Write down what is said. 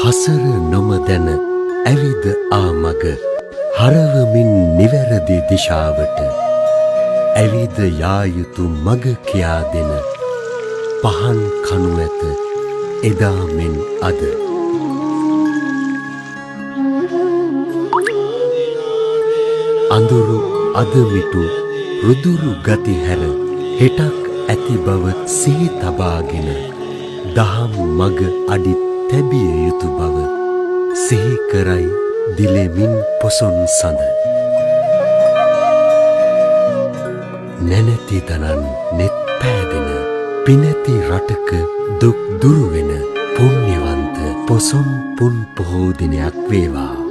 හසර නොම දැන ඇවිද ආමග හරවමින් නිවැරදි දිශාවට ඇවිද යා යුතු මග කියා දෙන පහන් කණු ඇත එදා මෙන් අද. අඳුරු අදමිටු රුදුරු ගති හැර හෙටක් ඇති බව සිහි තබාගෙන දහම් මග අඩි තැබිය යුතු බව සිහි කරයි දිලෙමින් පොසොන් සඳ. නැනැති තනන් නෙත් පෑදෙන පිනැති රටක දුක් දුරුවෙන පුණ්‍යවන්ත පොසොන් පුන් පොහෝ දිනයක් වේවා.